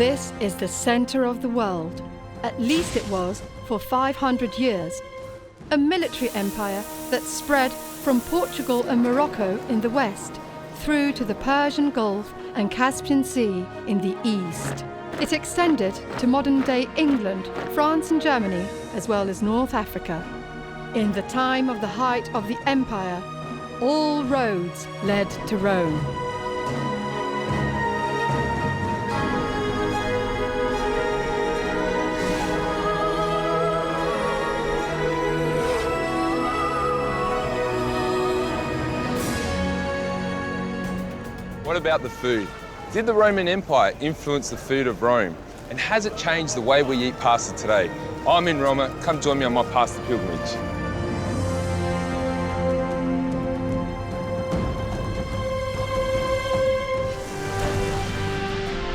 This is the center of the world. At least it was for 500 years. A military empire that spread from Portugal and Morocco in the west through to the Persian Gulf and Caspian Sea in the east. It extended to modern-day England, France and Germany, as well as North Africa. In the time of the height of the empire, all roads led to Rome. What about the food? Did the Roman Empire influence the food of Rome? And has it changed the way we eat pasta today? I'm in Roma. Come join me on my pasta pilgrimage.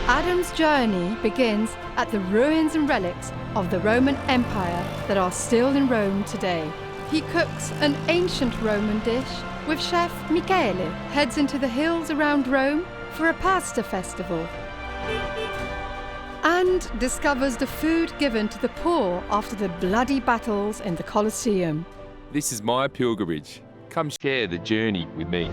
Adam's journey begins at the ruins and relics of the Roman Empire that are still in Rome today. He cooks an ancient Roman dish with chef Michele, heads into the hills around Rome for a pasta festival, and discovers the food given to the poor after the bloody battles in the Colosseum. This is my pilgrimage. Come share the journey with me.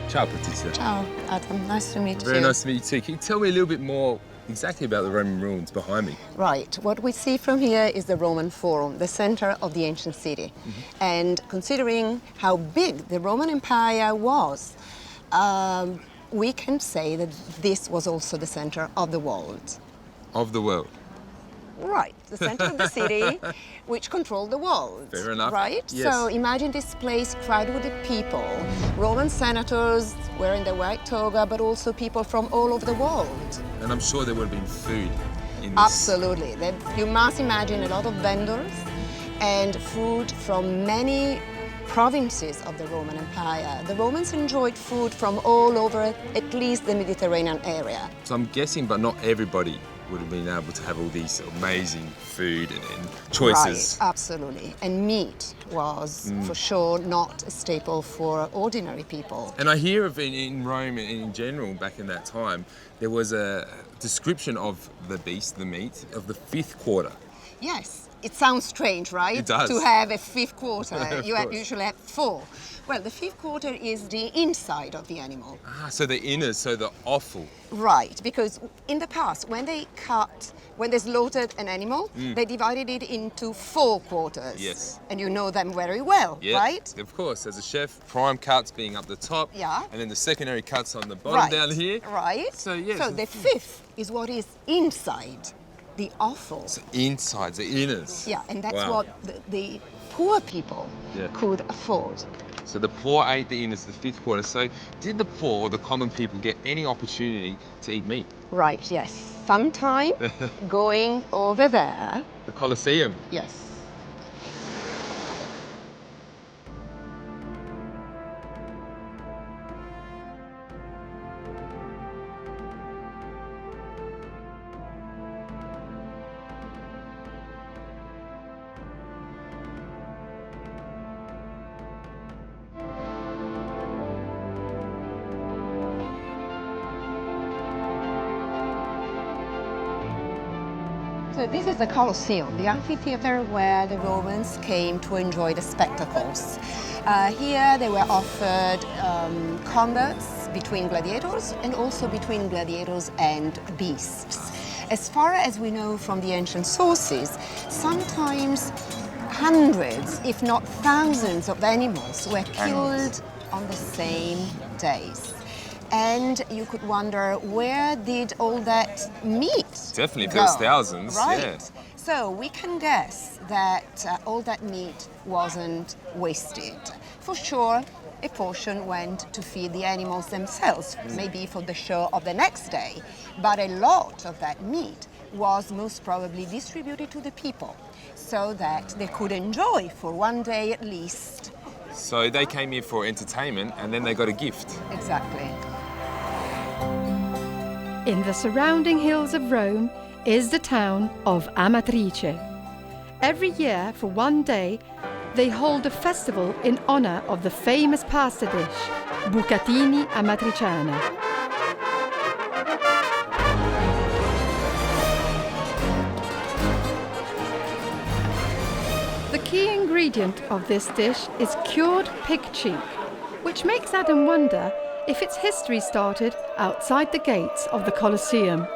Ciao, Patrizia. Ciao, Adam. Nice to meet you. Very nice to meet you too. Can you tell me a little bit more exactly about the Roman ruins behind me? Right. What we see from here is the Roman Forum, the center of the ancient city. And considering how big the Roman Empire was, we can say that this was also the center of the world. Of the world? Right, the center of the city, which controlled the world. Fair enough. Right? Yes. So imagine this place crowded with people. Roman senators wearing their white toga, but also people from all over the world. And I'm sure there would have been food in this. Absolutely. You must imagine a lot of vendors and food from many provinces of the Roman Empire. The Romans enjoyed food from all over, at least the Mediterranean area. So I'm guessing, but not everybody would have been able to have all these amazing food and choices. Right, absolutely. And meat was for sure not a staple for ordinary people. And I hear of in Rome and in general back in that time, there was a description of the beast, the meat, of the fifth quarter. Yes. It sounds strange, right? It does. To have a fifth quarter. You course. usually have 4. Well, the fifth quarter is the inside of the animal. Ah, so the inners, so the offal. Right, because in the past, when they slaughtered an animal, they divided it into 4 quarters. Yes. And you know them very well, Yeah, right? of course. As a chef, prime cuts being up the top. Yeah. And then the secondary cuts on the bottom Right. down here. Right. So, yes. So the fifth is what is inside, the offal. So insides, the inners. Yeah, and that's Wow. what the poor people Yeah. could afford. So the poor ate the inners, the fifth quarter. So did the poor, or the common people, get any opportunity to eat meat? Right, yes. Sometime going over there. The Colosseum. Yes. So this is the Colosseum, the amphitheater where the Romans came to enjoy the spectacles. Here they were offered combats between gladiators and also between gladiators and beasts. As far as we know from the ancient sources, sometimes hundreds, if not thousands of animals were killed on the same days. And you could wonder, where did all that meat Definitely, if go? there was thousands, Right. yeah. So we can guess that all that meat wasn't wasted. For sure, a portion went to feed the animals themselves, maybe for the show of the next day. But a lot of that meat was most probably distributed to the people so that they could enjoy for one day at least. So they came here for entertainment and then they got a gift. Exactly. In the surrounding hills of Rome is the town of Amatrice. Every year, for one day, they hold a festival in honor of the famous pasta dish, bucatini amatriciana. The key ingredient of this dish is cured pig cheek, which makes Adam wonder if its history started outside the gates of the Colosseum.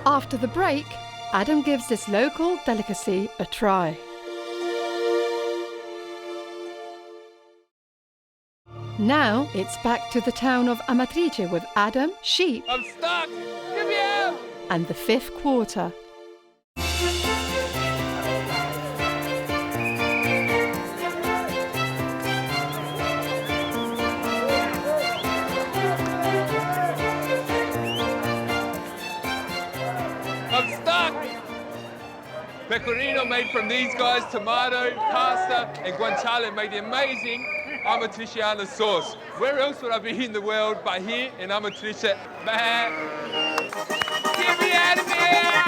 After the break, Adam gives this local delicacy a try. Now it's back to the town of Amatrice with Adam, sheep, I'm stuck! Get me out! and the fifth quarter. I'm stuck! Pecorino made from these guys, tomato, pasta, and guanciale made the amazing Amatriciana sauce. Where else would I be in the world but here in Amatrice? Man, get me out of here!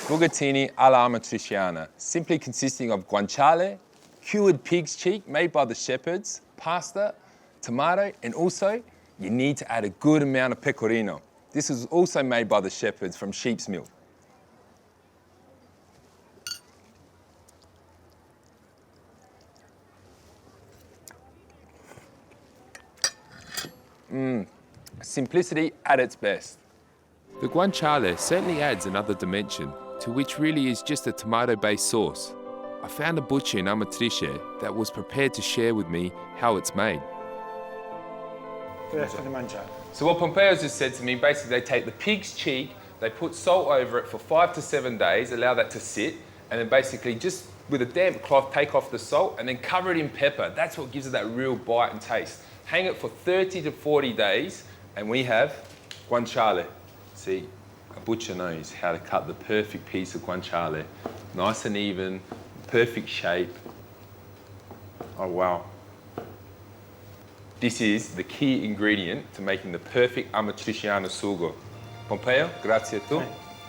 Bucatini alla Amatriciana, simply consisting of guanciale, cured pig's cheek made by the shepherds, pasta, tomato, and also you need to add a good amount of pecorino. This was also made by the shepherds from sheep's milk. Simplicity at its best. The guanciale certainly adds another dimension to which really is just a tomato-based sauce. I found a butcher in Amatrice that was prepared to share with me how it's made. So what Pompeo's just said to me, basically they take the pig's cheek, they put salt over it for 5 to 7 days, allow that to sit, and then basically just with a damp cloth take off the salt and then cover it in pepper. That's what gives it that real bite and taste. Hang it for 30 to 40 days and we have guanciale. See, a butcher knows how to cut the perfect piece of guanciale. Nice and even, perfect shape. Oh wow. This is the key ingredient to making the perfect Amatriciana sugo. Pompeo, grazie a tu.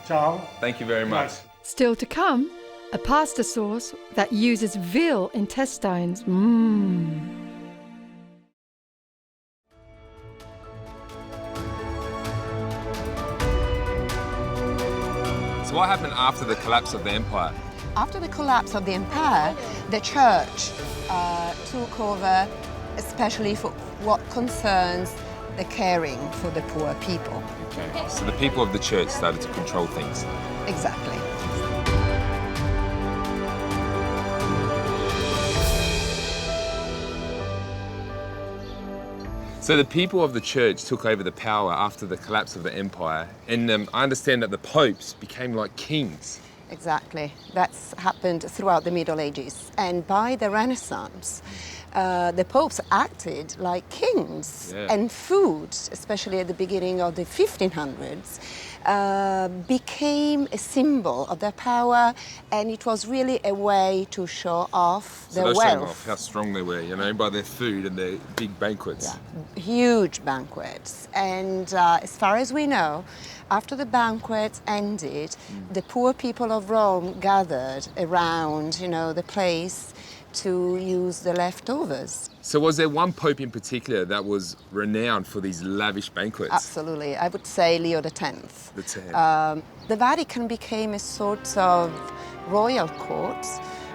Ciao. Thank you very much. Still to come, a pasta sauce that uses veal intestines. So what happened after the collapse of the empire? After the collapse of the empire, the church took over, especially for what concerns the caring for the poor people. Okay. So the people of the church started to control things. Exactly. So the people of the church took over the power after the collapse of the empire, and I understand that the popes became like kings. Exactly. That's happened throughout the Middle Ages. And by the Renaissance, the popes acted like kings. Yeah. And food, especially at the beginning of the 1500s, became a symbol of their power, and it was really a way to show off So their they're showing wealth. off how strong they were, you know, by their food and their big banquets. Yeah, huge banquets. And as far as we know, after the banquets ended, the poor people of Rome gathered around, the place to use the leftovers. So was there one pope in particular that was renowned for these lavish banquets? Absolutely. I would say Leo X. The 10th. The Vatican became a sort of royal court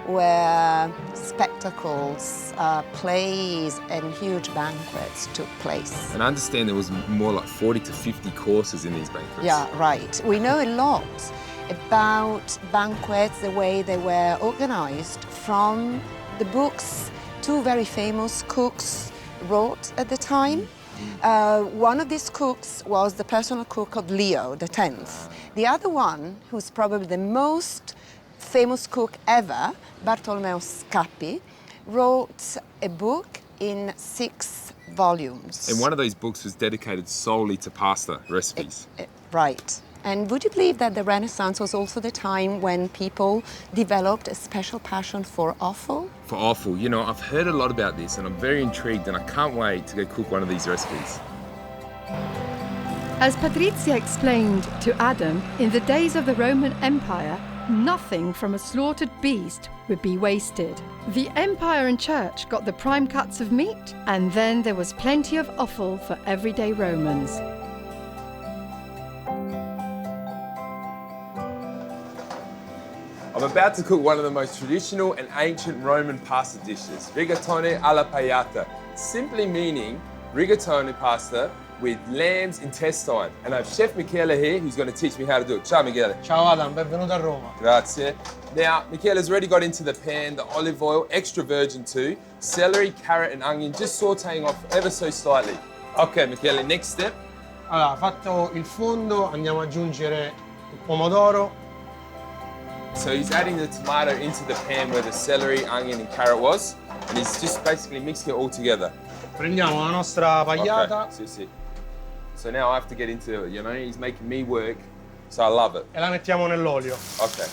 where spectacles, plays and huge banquets took place. And I understand there was more like 40 to 50 courses in these banquets. Yeah, right. We know a lot about banquets, the way they were organized from the books two very famous cooks wrote at the time. One of these cooks was the personal cook of Leo X. The other one, who's probably the most famous cook ever, Bartolomeo Scappi, wrote a book in 6 volumes. And one of those books was dedicated solely to pasta recipes. Right. And would you believe that the Renaissance was also the time when people developed a special passion for offal? For offal, you know, I've heard a lot about this and I'm very intrigued and I can't wait to go cook one of these recipes. As Patrizia explained to Adam, in the days of the Roman Empire, nothing from a slaughtered beast would be wasted. The empire and church got the prime cuts of meat, and then there was plenty of offal for everyday Romans. I'm about to cook one of the most traditional and ancient Roman pasta dishes, rigatone alla paiata, simply meaning rigatone pasta with lamb's intestine. And I have Chef Michele here who's going to teach me how to do it. Ciao Michele. Ciao Adam, benvenuto a Roma. Grazie. Now, Michele's already got into the pan the olive oil, extra virgin too, celery, carrot and onion, just sauteing off ever so slightly. Okay, Michele, next step. Allora, fatto il fondo, andiamo ad aggiungere il pomodoro. So he's adding the tomato into the pan where the celery, onion and carrot was, and he's just basically mixing it all together. Prendiamo la nostra pagliata Okay, sì. So now I have to get into it, you know, he's making me work, so I love it. e la mettiamo nell'olio. Okay.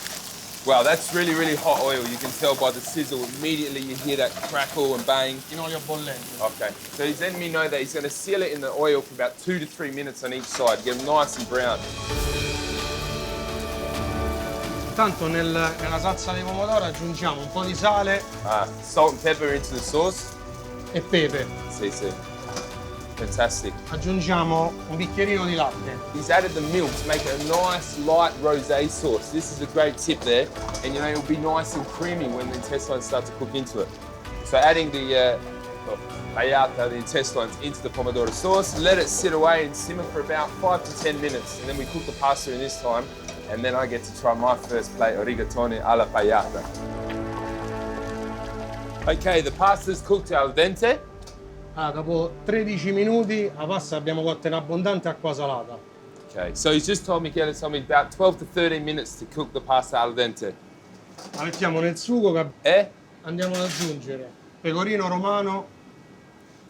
Wow, that's really, really hot oil. You can tell by the sizzle, immediately you hear that crackle and bang. In olio bollente. Okay, so he's letting me know that he's going to seal it in the oil for about 2 to 3 minutes on each side, get them nice and brown. Intanto nella salsa di pomodoro aggiungiamo un po' di sale Salt and pepper into the sauce. e pepe. See. Fantastic. Aggiungiamo un bicchierino di latte. He's added the milk to make it a nice light rosé sauce. This is a great tip there, and you know it'll be nice and creamy when the intestines start to cook into it. So adding the paiata, the intestines, into the pomodoro sauce, let it sit away and simmer for about 5 to 10 minutes, and then we cook the pasta in this time, and then I get to try my first plate of rigatone alla paiata. Okay, the pasta's cooked al dente. Dopo 13 minuti la pasta abbiamo cotto in abbondante acqua salata. Okay, so he's just told me about 12 to 13 minutes to cook the pasta al dente. La mettiamo nel sugo che andiamo ad aggiungere pecorino romano.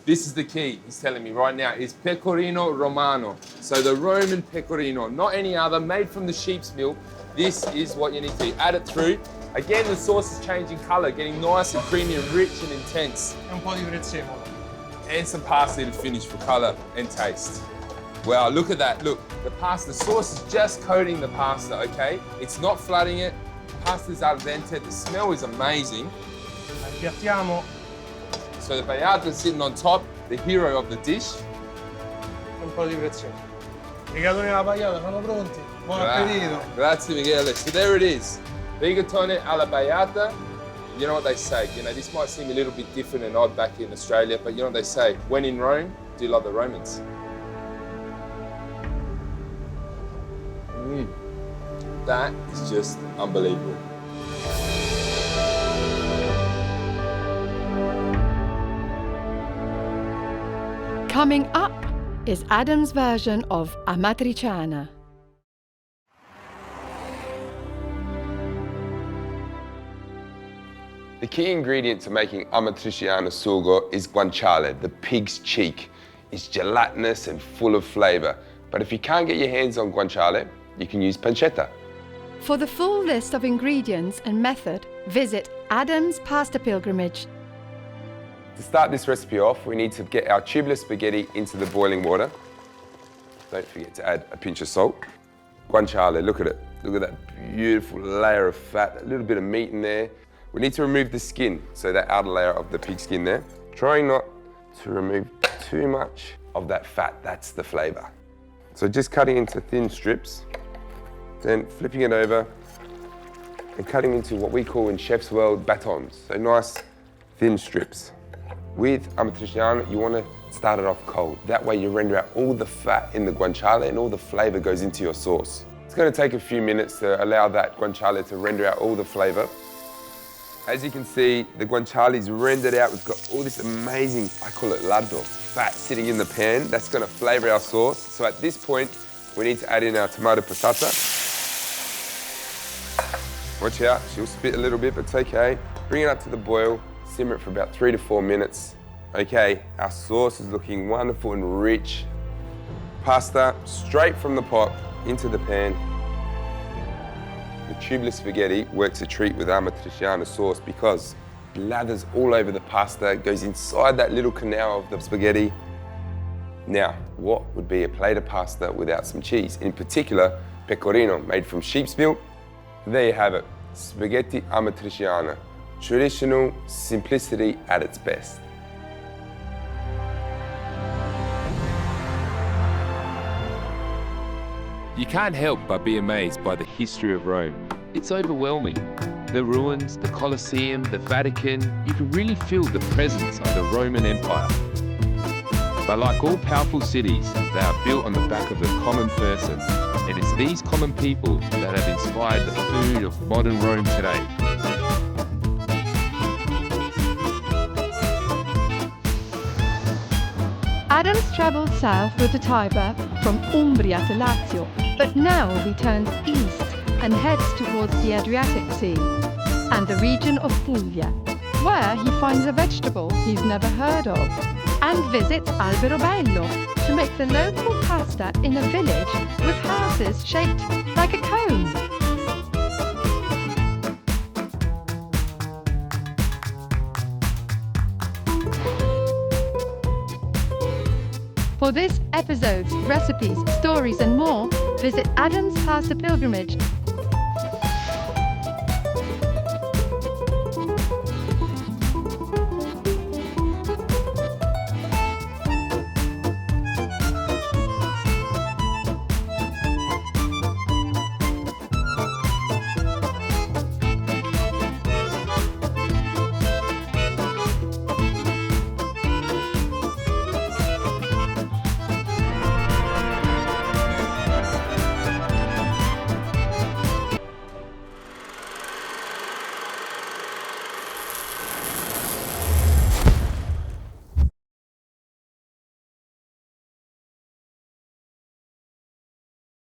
This is the key, he's telling me right now, is pecorino romano. So the Roman pecorino, not any other, made from the sheep's milk. This is what you need to add it through. Again, the sauce is changing color, getting nice and creamy and rich and intense. E un po' di prezzemolo. And some parsley to finish for color and taste. Wow, look at that, look. The sauce is just coating the pasta, okay? It's not flooding it. Pasta's al dente, the smell is amazing. La impiattiamo. So the paiata is sitting on top, the hero of the dish. E un po' di prezzemolo. I rigatoni alla pagliata sono pronti. Buon appetito. Grazie Michele. So there it is. Rigatone alla paiata. You know what they say, you know, this might seem a little bit different and odd back in Australia, but you know what they say, when in Rome, do like the Romans. That is just unbelievable. Coming up is Adam's version of Amatriciana. The key ingredient to making Amatriciana sugo is guanciale, the pig's cheek. It's gelatinous and full of flavor. But if you can't get your hands on guanciale, you can use pancetta. For the full list of ingredients and method, visit Adam's Pasta Pilgrimage. To start this recipe off, we need to get our tubular spaghetti into the boiling water. Don't forget to add a pinch of salt. Guanciale, look at it. Look at that beautiful layer of fat, a little bit of meat in there. We need to remove the skin, so that outer layer of the pig skin there. Trying not to remove too much of that fat, that's the flavor. So just cutting into thin strips, then flipping it over and cutting into what we call in chef's world batons, so nice thin strips. With Amatriciana, you want to start it off cold. That way you render out all the fat in the guanciale and all the flavor goes into your sauce. It's going to take a few minutes to allow that guanciale to render out all the flavor. As you can see, the guanciale is rendered out. We've got all this amazing, I call it lardo, fat sitting in the pan. That's going to flavor our sauce. So at this point, we need to add in our tomato passata. Watch out, she'll spit a little bit, but it's okay. Bring it up to the boil, simmer it for about 3 to 4 minutes. Okay, our sauce is looking wonderful and rich. Pasta straight from the pot into the pan. The tubular spaghetti works a treat with Amatriciana sauce because it lathers all over the pasta, it goes inside that little canal of the spaghetti. Now, what would be a plate of pasta without some cheese? In particular, pecorino, made from sheep's milk. There you have it, spaghetti Amatriciana. Traditional simplicity at its best. You can't help but be amazed by the history of Rome. It's overwhelming. The ruins, the Colosseum, the Vatican, you can really feel the presence of the Roman Empire. But like all powerful cities, they are built on the back of the common person. And it's these common people that have inspired the food of modern Rome today. Adams travelled south with the Tiber from Umbria to Lazio, but now he turns east and heads towards the Adriatic Sea and the region of Puglia, where he finds a vegetable he's never heard of, and visits Alberobello to make the local pasta in a village with houses shaped like a cone. For this episode's recipes, stories and more, visit Adam's Pasta Pilgrimage.